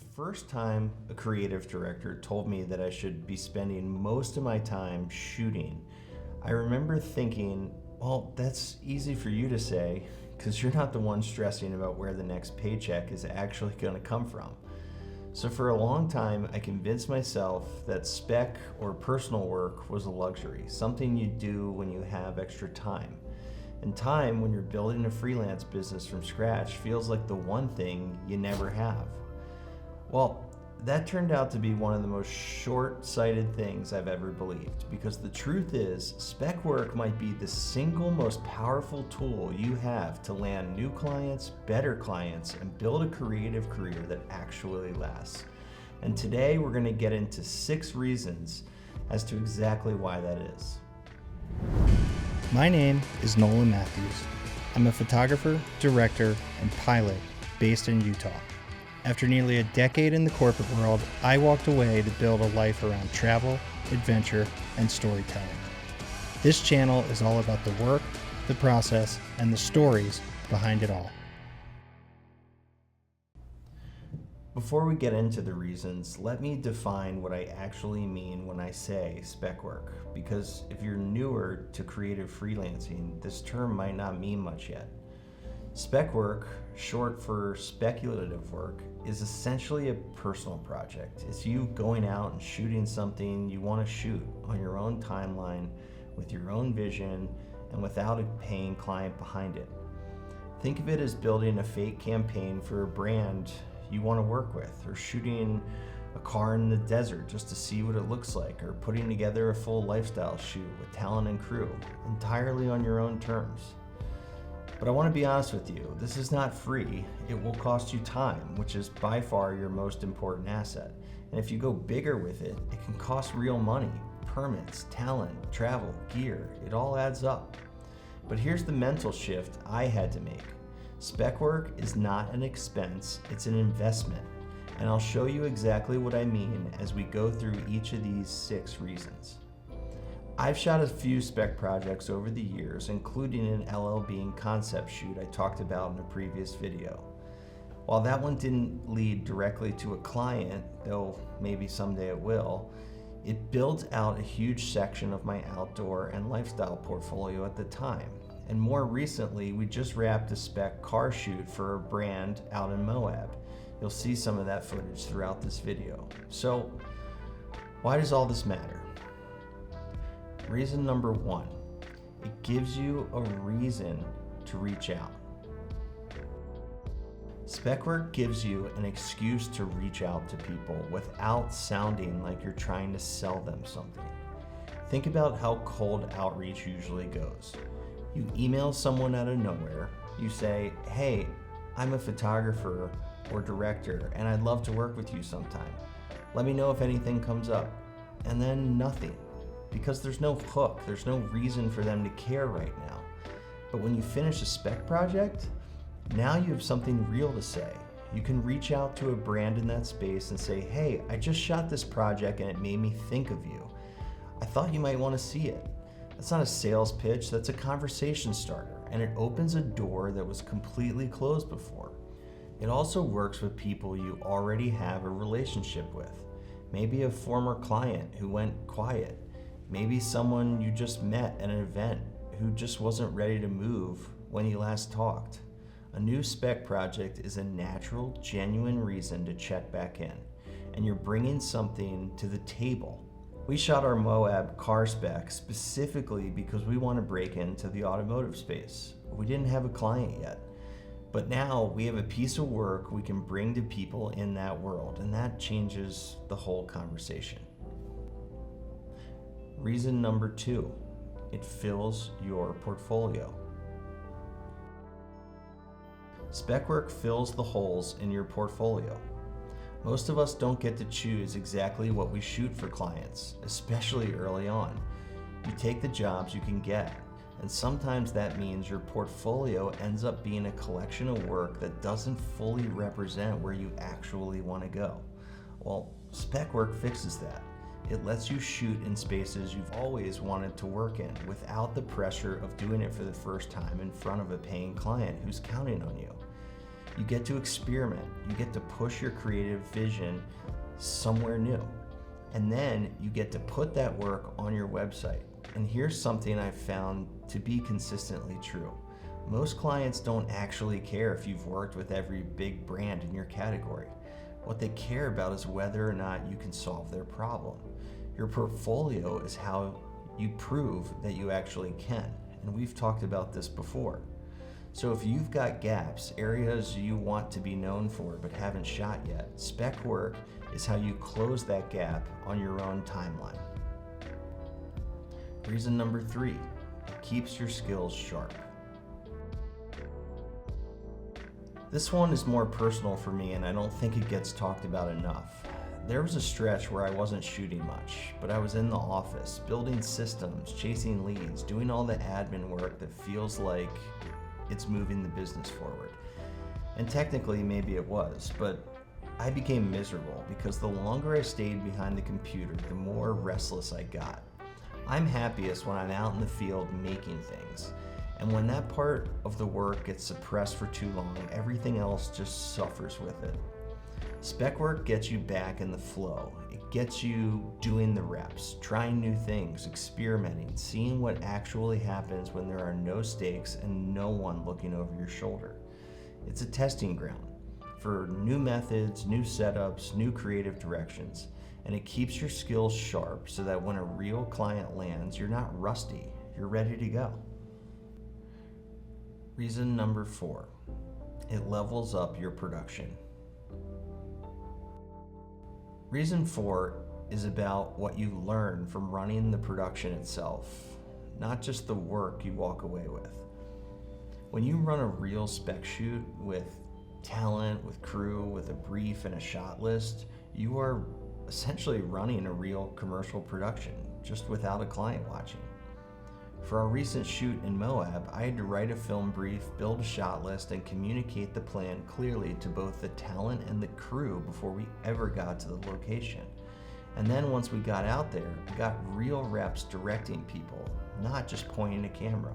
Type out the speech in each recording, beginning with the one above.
first time a creative director told me that I should be spending most of my time shooting, I remember thinking, well, that's easy for you to say because you're not the one stressing about where the next paycheck is actually going to come from. So for a long time, I convinced myself that spec or personal work was a luxury, something you do when you have extra time. And time, when you're building a freelance business from scratch, feels like the one thing you never have. Well, that turned out to be one of the most short-sighted things I've ever believed, because the truth is, spec work might be the single most powerful tool you have to land new clients, better clients, and build a creative career that actually lasts. And today we're going to get into 6 reasons as to exactly why that is. My name is Nolan Matthews. I'm a photographer, director, and pilot based in Utah. After nearly a decade in the corporate world, I walked away to build a life around travel, adventure, and storytelling. This channel is all about the work, the process, and the stories behind it all. Before we get into the reasons, let me define what I actually mean when I say spec work, because if you're newer to creative freelancing, this term might not mean much yet. Spec work, short for speculative work, is essentially a personal project. It's you going out and shooting something you want to shoot on your own timeline, with your own vision, and without a paying client behind it. Think of it as building a fake campaign for a brand you want to work with, or shooting a car in the desert just to see what it looks like, or putting together a full lifestyle shoot with talent and crew, entirely on your own terms. But I want to be honest with you, this is not free. It will cost you time, which is by far your most important asset. And if you go bigger with it, it can cost real money, permits, talent, travel, gear, it all adds up. But here's the mental shift I had to make. Spec work is not an expense, it's an investment. And I'll show you exactly what I mean as we go through each of these 6 reasons. I've shot a few spec projects over the years, including an LL Bean concept shoot I talked about in a previous video. While that one didn't lead directly to a client, though maybe someday it will, it built out a huge section of my outdoor and lifestyle portfolio at the time. And more recently, we just wrapped a spec car shoot for a brand out in Moab. You'll see some of that footage throughout this video. So, why does all this matter? Reason number 1, it gives you a reason to reach out. Spec work gives you an excuse to reach out to people without sounding like you're trying to sell them something. Think about how cold outreach usually goes. You email someone out of nowhere, you say, hey, I'm a photographer or director and I'd love to work with you sometime. Let me know if anything comes up. And then nothing. Because there's no hook, there's no reason for them to care right now. But when you finish a spec project, now you have something real to say. You can reach out to a brand in that space and say, hey, I just shot this project and it made me think of you. I thought you might want to see it. That's not a sales pitch, that's a conversation starter, and it opens a door that was completely closed before. It also works with people you already have a relationship with. Maybe a former client who went quiet. Maybe someone you just met at an event who just wasn't ready to move when you last talked. A new spec project is a natural, genuine reason to check back in, and you're bringing something to the table. We shot our Moab car spec specifically because we want to break into the automotive space. We didn't have a client yet, but now we have a piece of work we can bring to people in that world, and that changes the whole conversation. Reason number 2, it fills your portfolio. Spec work fills the holes in your portfolio. Most of us don't get to choose exactly what we shoot for clients, especially early on. You take the jobs you can get, and sometimes that means your portfolio ends up being a collection of work that doesn't fully represent where you actually want to go. Well, spec work fixes that. It lets you shoot in spaces you've always wanted to work in without the pressure of doing it for the first time in front of a paying client who's counting on you. You get to experiment. You get to push your creative vision somewhere new. And then you get to put that work on your website. And here's something I've found to be consistently true. Most clients don't actually care if you've worked with every big brand in your category. What they care about is whether or not you can solve their problem. Your portfolio is how you prove that you actually can. And we've talked about this before. So if you've got gaps, areas you want to be known for but haven't shot yet, spec work is how you close that gap on your own timeline. Reason number 3, it keeps your skills sharp. This one is more personal for me, and I don't think it gets talked about enough. There was a stretch where I wasn't shooting much, but I was in the office, building systems, chasing leads, doing all the admin work that feels like it's moving the business forward. And technically, maybe it was, but I became miserable because the longer I stayed behind the computer, the more restless I got. I'm happiest when I'm out in the field making things. And when that part of the work gets suppressed for too long, everything else just suffers with it. Spec work gets you back in the flow. It gets you doing the reps, trying new things, experimenting, seeing what actually happens when there are no stakes and no one looking over your shoulder. It's a testing ground for new methods, new setups, new creative directions, and it keeps your skills sharp so that when a real client lands, you're not rusty, you're ready to go. Reason number 4, it levels up your production. Reason 4 is about what you learn from running the production itself, not just the work you walk away with. When you run a real spec shoot with talent, with crew, with a brief and a shot list, you are essentially running a real commercial production, just without a client watching. For our recent shoot in Moab, I had to write a film brief, build a shot list, and communicate the plan clearly to both the talent and the crew before we ever got to the location. And then once we got out there, we got real reps directing people, not just pointing a camera.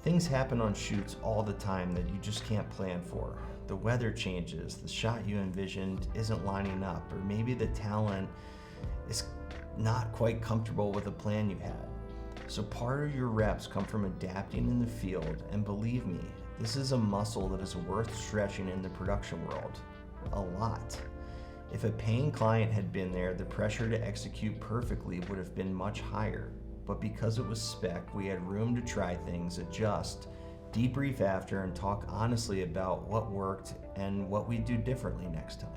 Things happen on shoots all the time that you just can't plan for. The weather changes, the shot you envisioned isn't lining up, or maybe the talent is not quite comfortable with the plan you had. So part of your reps come from adapting in the field, and believe me, this is a muscle that is worth stretching in the production world. A lot. If a paying client had been there, the pressure to execute perfectly would have been much higher. But because it was spec, we had room to try things, adjust, debrief after, and talk honestly about what worked and what we'd do differently next time.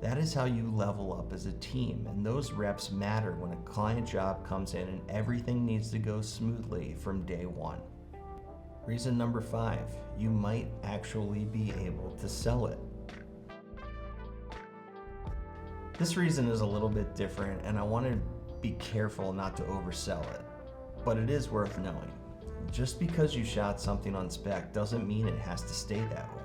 That is how you level up as a team, and those reps matter when a client job comes in and everything needs to go smoothly from day one. Reason number 5, you might actually be able to sell it. This reason is a little bit different, and I want to be careful not to oversell it, but it is worth knowing. Just because you shot something on spec doesn't mean it has to stay that way.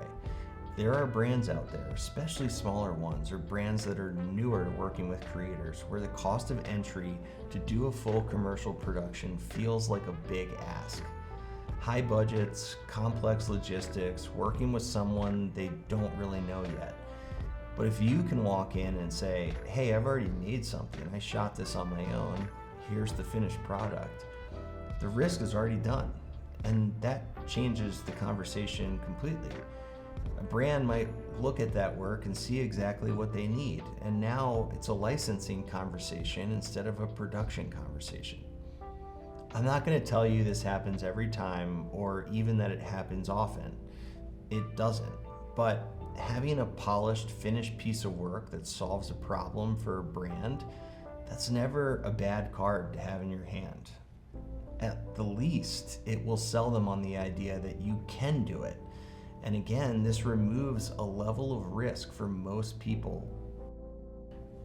There are brands out there, especially smaller ones, or brands that are newer to working with creators, where the cost of entry to do a full commercial production feels like a big ask. High budgets, complex logistics, working with someone they don't really know yet. But if you can walk in and say, hey, I've already made something, I shot this on my own, here's the finished product, the risk is already done. And that changes the conversation completely. A brand might look at that work and see exactly what they need, and now it's a licensing conversation instead of a production conversation. I'm not going to tell you this happens every time or even that it happens often. It doesn't. But having a polished, finished piece of work that solves a problem for a brand, that's never a bad card to have in your hand. At the least, it will sell them on the idea that you can do it. And again, this removes a level of risk for most people.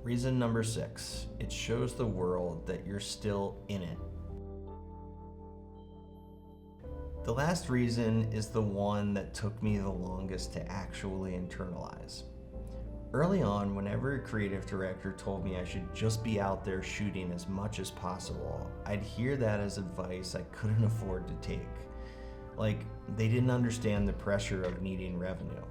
Reason number 6, it shows the world that you're still in it. The last reason is the one that took me the longest to actually internalize. Early on, whenever a creative director told me I should just be out there shooting as much as possible, I'd hear that as advice I couldn't afford to take. Like, they didn't understand the pressure of needing revenue.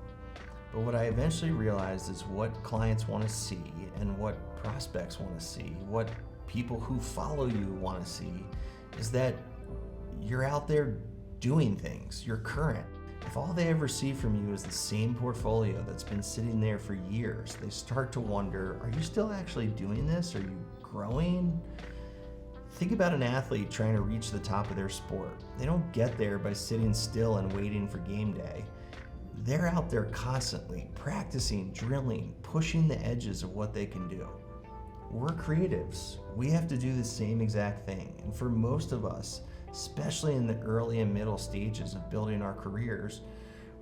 But what I eventually realized is what clients want to see and what prospects want to see, what people who follow you want to see, is that you're out there doing things, you're current. If all they ever see from you is the same portfolio that's been sitting there for years, they start to wonder, are you still actually doing this? Are you growing? Think about an athlete trying to reach the top of their sport. They don't get there by sitting still and waiting for game day. They're out there constantly practicing, drilling, pushing the edges of what they can do. We're creatives. We have to do the same exact thing. And for most of us, especially in the early and middle stages of building our careers,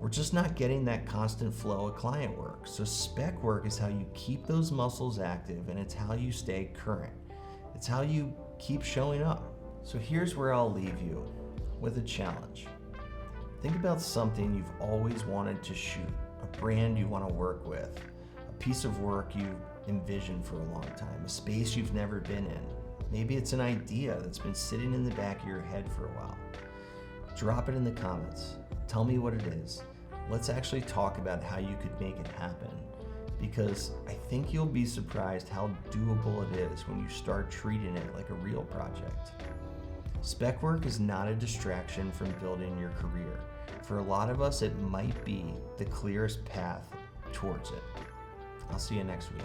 we're just not getting that constant flow of client work. So spec work is how you keep those muscles active, and it's how you stay current. It's how you keep showing up. So here's where I'll leave you with a challenge. Think about something you've always wanted to shoot, a brand you want to work with, a piece of work you envisioned for a long time, a space you've never been in. Maybe it's an idea that's been sitting in the back of your head for a while. Drop it in the comments. Tell me what it is. Let's actually talk about how you could make it happen, because I think you'll be surprised how doable it is when you start treating it like a real project. Spec work is not a distraction from building your career. For a lot of us, it might be the clearest path towards it. I'll see you next week.